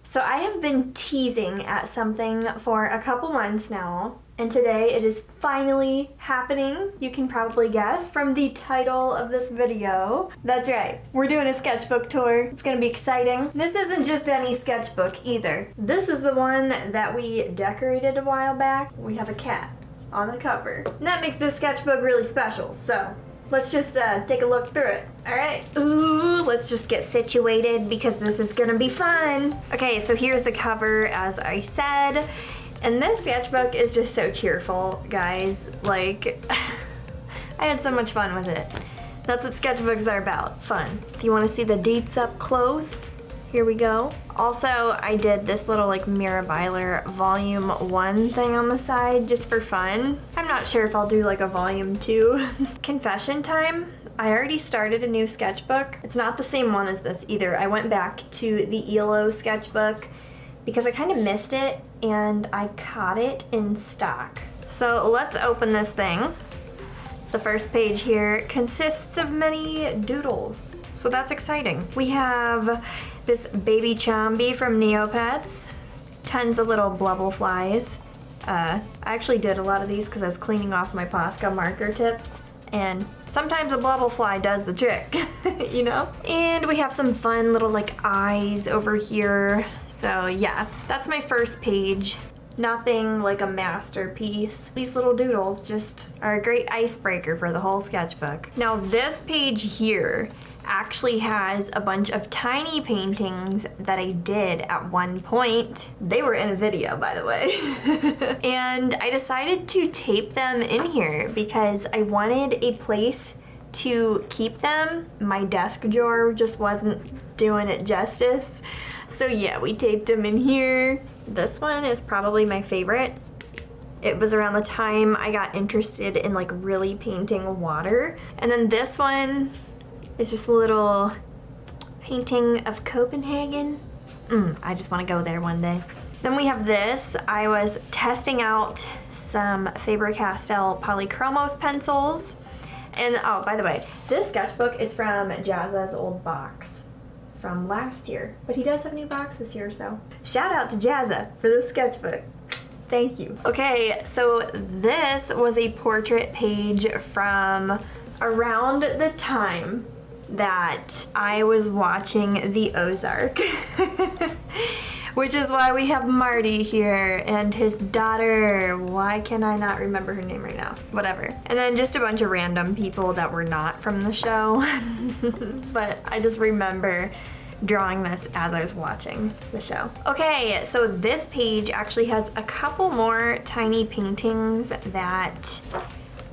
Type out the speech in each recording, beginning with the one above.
So I have been teasing at something for a couple months now, and today it is finally happening. You can probably guess from the title of this video. That's right, we're doing a sketchbook tour. It's gonna be exciting. This isn't just any sketchbook either. This is the one that we decorated a while back. We have a cat on the cover. And that makes this sketchbook really special, so let's just take a look through it. All right, ooh, let's just get situated because this is gonna be fun. Okay, so here's the cover, as I said. And this sketchbook is just so cheerful, guys. Like, I had so much fun with it. That's what sketchbooks are about, fun. If you wanna see the dates up close, here we go. Also, I did this little like Mira Byler volume 1 thing on the side just for fun. I'm not sure if I'll do like a volume 2. Confession time, I already started a new sketchbook. It's not the same one as this either. I went back to the ELO sketchbook because I kind of missed it and I caught it in stock. So let's open this thing. The first page here consists of many doodles, so that's exciting. We have this baby Chombie from Neopets, tons of little blubble flies. I actually did a lot of these because I was cleaning off my Posca marker tips, and sometimes a blubble fly does the trick, you know? And we have some fun little like eyes over here. So yeah, that's my first page. Nothing like a masterpiece. These little doodles just are a great icebreaker for the whole sketchbook. Now this page here actually has a bunch of tiny paintings that I did at one point. They were in a video, by the way. And I decided to tape them in here because I wanted a place to keep them. My desk drawer just wasn't doing it justice. So yeah, we taped them in here. This one is probably my favorite. It was around the time I got interested in like really painting water. And then this one is just a little painting of Copenhagen. I just want to go there one day. Then we have this. I was testing out some Faber-Castell Polychromos pencils. And oh, by the way, this sketchbook is from Jazza's old box from last year, but he does have a new box this year, so shout out to Jazza for this sketchbook. Thank you. Okay, so this was a portrait page from around the time that I was watching the Ozark. Which is why we have Marty here and his daughter. Why can I not remember her name right now? Whatever. And then just a bunch of random people that were not from the show. But I just remember drawing this as I was watching the show. Okay, so this page actually has a couple more tiny paintings that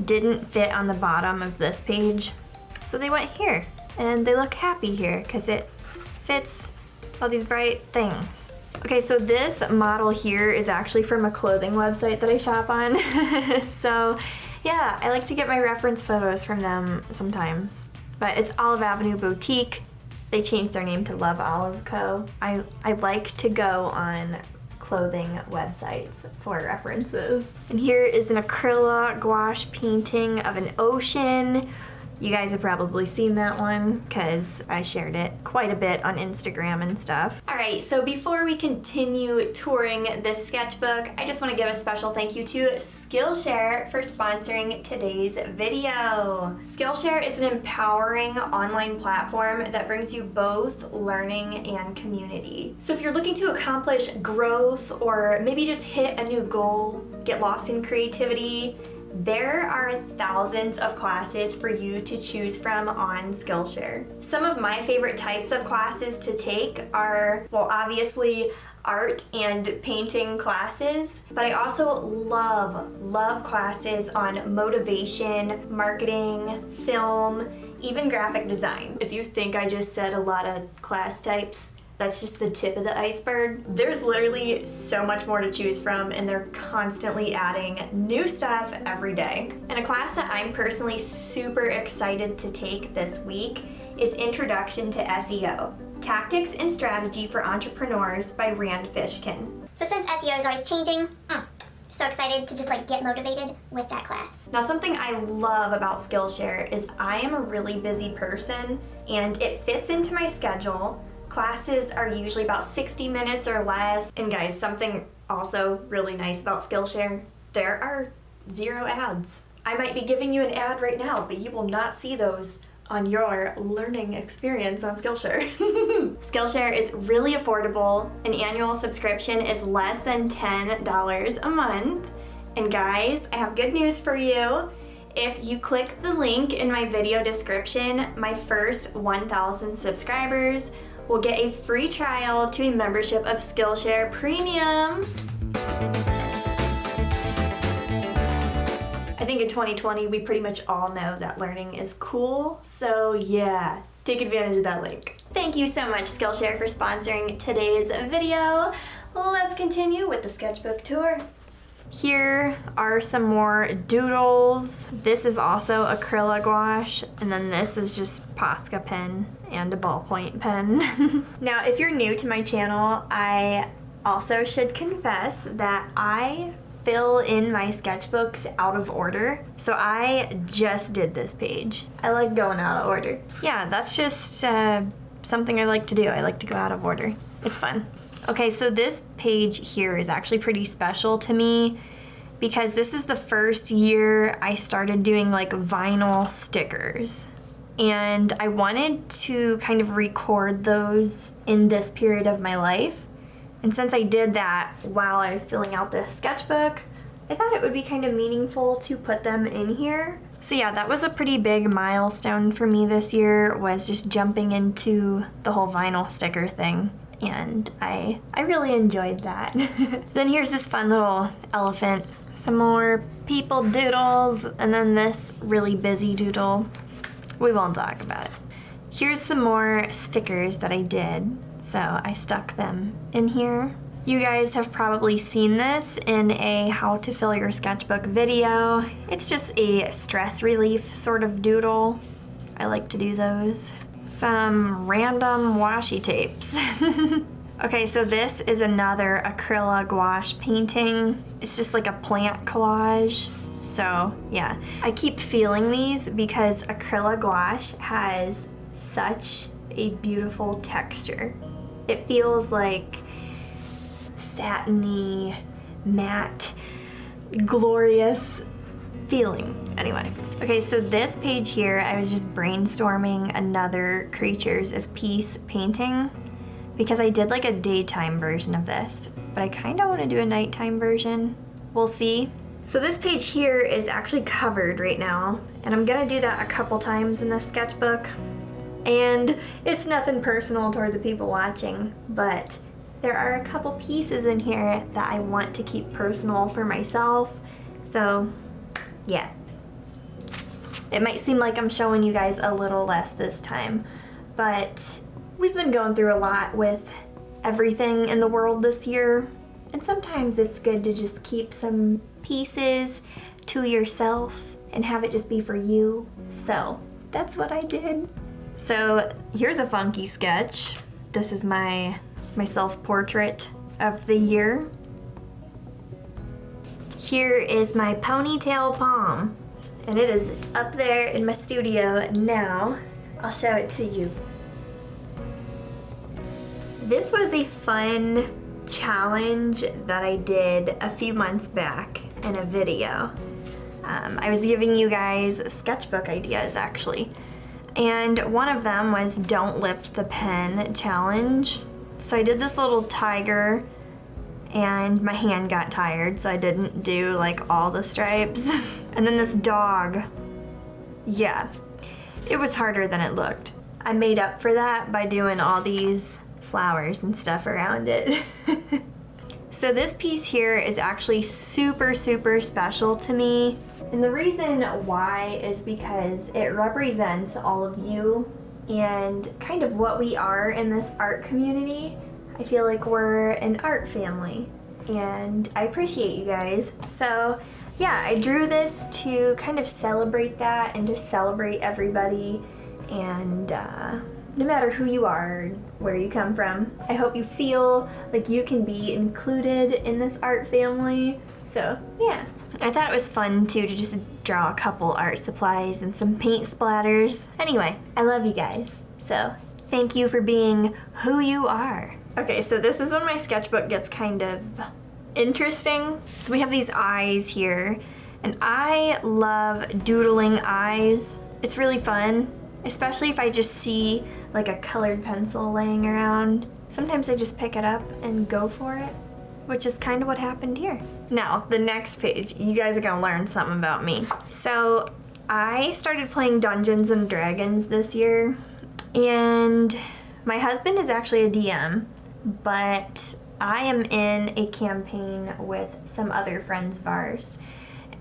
didn't fit on the bottom of this page. So they went here, and they look happy here because it fits all these bright things. Okay, so this model here is actually from a clothing website that I shop on. So yeah, I like to get my reference photos from them sometimes. But it's Olive Avenue Boutique. They changed their name to Love Olive Co. I like to go on clothing websites for references. And here is an acrylic gouache painting of an ocean. You guys have probably seen that one because I shared it quite a bit on Instagram and stuff. All right, so before we continue touring this sketchbook, I just want to give a special thank you to Skillshare for sponsoring today's video. Skillshare is an empowering online platform that brings you both learning and community. So if you're looking to accomplish growth or maybe just hit a new goal, get lost in creativity, there are thousands of classes for you to choose from on Skillshare. Some of my favorite types of classes to take are, well, obviously art and painting classes, but I also love classes on motivation, marketing, film, even graphic design. If you think I just said a lot of class types, that's just the tip of the iceberg. There's literally so much more to choose from, and they're constantly adding new stuff every day. And a class that I'm personally super excited to take this week is Introduction to SEO, Tactics and Strategy for Entrepreneurs by Rand Fishkin. So since SEO is always changing, so excited to just like get motivated with that class. Now something I love about Skillshare is I am a really busy person and it fits into my schedule Classes are usually about 60 minutes or less. And guys, something also really nice about Skillshare, there are 0 ads. I might be giving you an ad right now, but you will not see those on your learning experience on Skillshare. Skillshare is really affordable. An annual subscription is less than $10 a month. And guys, I have good news for you. If you click the link in my video description, my first 1,000 subscribers will get a free trial to a membership of Skillshare Premium. I think in 2020, we pretty much all know that learning is cool, so yeah, take advantage of that link. Thank you so much, Skillshare, for sponsoring today's video. Let's continue with the sketchbook tour. Here are some more doodles. This is also acrylic gouache, and then this is just Posca pen and a ballpoint pen. Now, if you're new to my channel, I also should confess that I fill in my sketchbooks out of order. So I just did this page. I like going out of order. Yeah, that's just something I like to do. I like to go out of order. It's fun. Okay, so this page here is actually pretty special to me because this is the first year I started doing like vinyl stickers. And I wanted to kind of record those in this period of my life. And since I did that while I was filling out this sketchbook, I thought it would be kind of meaningful to put them in here. So yeah, that was a pretty big milestone for me this year, was just jumping into the whole vinyl sticker thing. And I really enjoyed that. Then here's this fun little elephant, some more people doodles, and then this really busy doodle. We won't talk about it. Here's some more stickers that I did. So I stuck them in here. You guys have probably seen this in a how to fill your sketchbook video. It's just a stress relief sort of doodle. I like to do those. Some random washi tapes. Okay, so this is another acrylic gouache painting. It's just like a plant collage. So yeah, I keep feeling these because acrylic gouache has such a beautiful texture. It feels like satiny, matte, glorious feeling. Anyway, okay, so this page here, I was just brainstorming another Creatures of Peace painting because I did like a daytime version of this, but I kind of want to do a nighttime version. We'll see. So this page here is actually covered right now, and I'm gonna do that a couple times in this sketchbook. And it's nothing personal toward the people watching, but there are a couple pieces in here that I want to keep personal for myself. So yeah, it might seem like I'm showing you guys a little less this time, but we've been going through a lot with everything in the world this year, and sometimes it's good to just keep some pieces to yourself and have it just be for you. So that's what I did. So here's a funky sketch. This is my self-portrait of the year. Here is my ponytail palm, and it is up there in my studio now. I'll show it to you. This was a fun challenge that I did a few months back in a video. I was giving you guys sketchbook ideas actually. And one of them was don't lift the pen challenge. So I did this little tiger and my hand got tired, so I didn't do like all the stripes. And then this dog, yeah, it was harder than it looked. I made up for that by doing all these flowers and stuff around it. So this piece here is actually super, super special to me. And the reason why is because it represents all of you and kind of what we are in this art community. I feel like we're an art family and I appreciate you guys. So yeah, I drew this to kind of celebrate that and just celebrate everybody, and no matter who you are, where you come from, I hope you feel like you can be included in this art family. So yeah, I thought it was fun too to just draw a couple art supplies and some paint splatters. Anyway, I love you guys, so Thank you for being who you are. Okay, so this is when my sketchbook gets kind of interesting. So we have these eyes here, and I love doodling eyes. It's really fun, especially if I just see like a colored pencil laying around. Sometimes I just pick it up and go for it, which is kind of what happened here. Now, the next page, you guys are gonna learn something about me. So I started playing Dungeons and Dragons this year, and my husband is actually a DM, but I am in a campaign with some other friends of ours.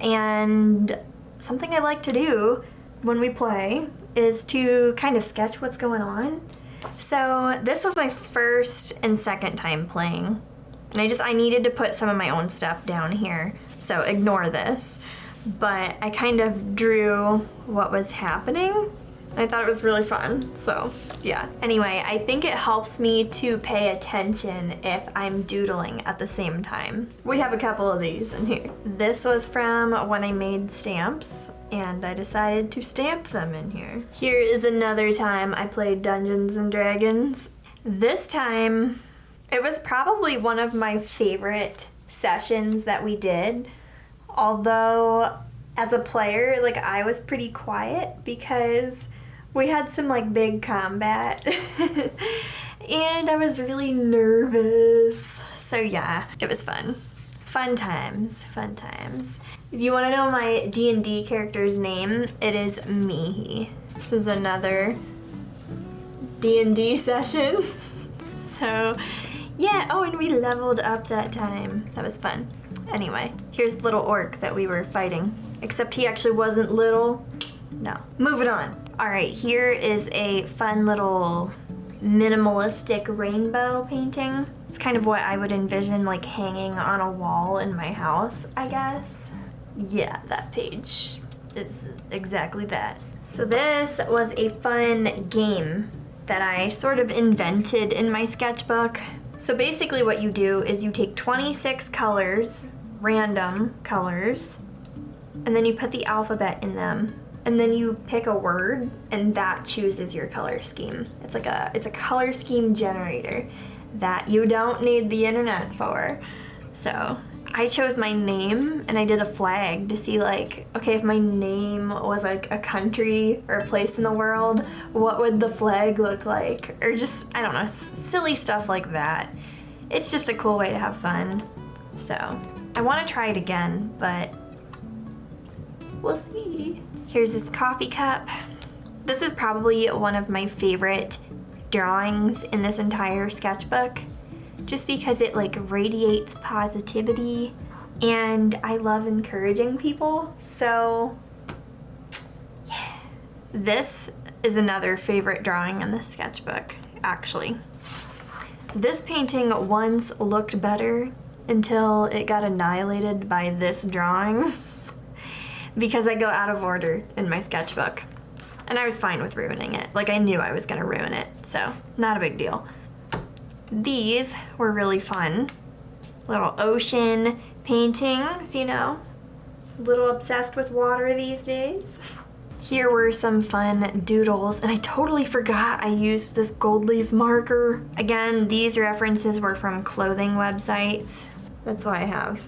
And something I like to do when we play is to kind of sketch what's going on. So this was my first and second time playing. And I needed to put some of my own stuff down here, so ignore this. But I kind of drew what was happening. I thought it was really fun, so yeah. Anyway, I think it helps me to pay attention if I'm doodling at the same time. We have a couple of these in here. This was from when I made stamps, and I decided to stamp them in here. Here is another time I played Dungeons and Dragons. This time, it was probably one of my favorite sessions that we did. Although, as a player, like, I was pretty quiet because we had some like big combat and I was really nervous. So yeah, it was fun. Fun times, fun times. If you want to know my D&D character's name, it is Mihi. This is another D&D session. So yeah, oh, and we leveled up that time. That was fun. Anyway, here's the little orc that we were fighting. Except he actually wasn't little. No. Moving on. Alright, here is a fun little minimalistic rainbow painting. It's kind of what I would envision like hanging on a wall in my house, I guess. Yeah, that page is exactly that. So this was a fun game that I sort of invented in my sketchbook. So basically what you do is you take 26 colors, random colors, and then you put the alphabet in them, and then you pick a word, and that chooses your color scheme. It's a color scheme generator that you don't need the internet for. So I chose my name, and I did a flag to see like, okay, if my name was like a country or a place in the world, what would the flag look like? Or just, I don't know, silly stuff like that. It's just a cool way to have fun. So I want to try it again, but we'll see. Here's this coffee cup. This is probably one of my favorite drawings in this entire sketchbook, just because it like radiates positivity, and I love encouraging people. So yeah. This is another favorite drawing in this sketchbook, actually. This painting once looked better until it got annihilated by this drawing because I go out of order in my sketchbook. And I was fine with ruining it. Like, I knew I was gonna ruin it, so not a big deal. These were really fun. Little ocean paintings, you know. A little obsessed with water these days. Here were some fun doodles, and I totally forgot I used this gold leaf marker. Again, these references were from clothing websites. That's why I have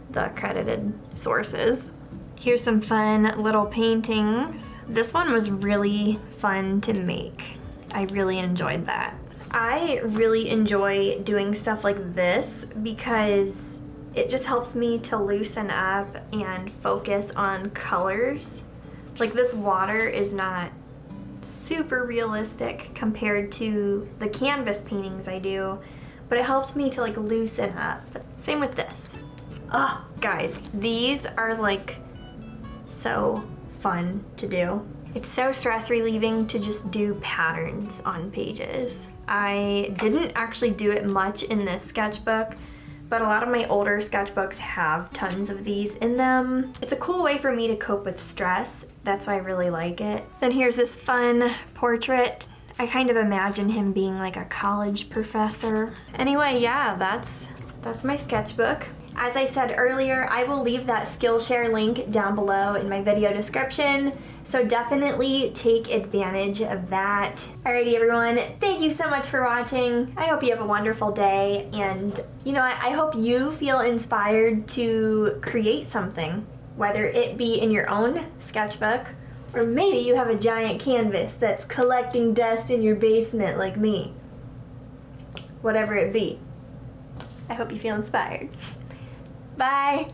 the accredited sources. Here's some fun little paintings. This one was really fun to make. I really enjoyed that. I really enjoy doing stuff like this because it just helps me to loosen up and focus on colors. Like, this water is not super realistic compared to the canvas paintings I do, but it helps me to like loosen up. Same with this. Oh, guys, these are like so fun to do. It's so stress relieving to just do patterns on pages. I didn't actually do it much in this sketchbook, but a lot of my older sketchbooks have tons of these in them. It's a cool way for me to cope with stress. That's why I really like it. Then here's this fun portrait. I kind of imagine him being like a college professor. Anyway, yeah, that's my sketchbook. As I said earlier, I will leave that Skillshare link down below in my video description, so definitely take advantage of that. Alrighty everyone, thank you so much for watching. I hope you have a wonderful day, and you know, I hope you feel inspired to create something, whether it be in your own sketchbook, or maybe you have a giant canvas that's collecting dust in your basement like me. Whatever it be. I hope you feel inspired. Bye!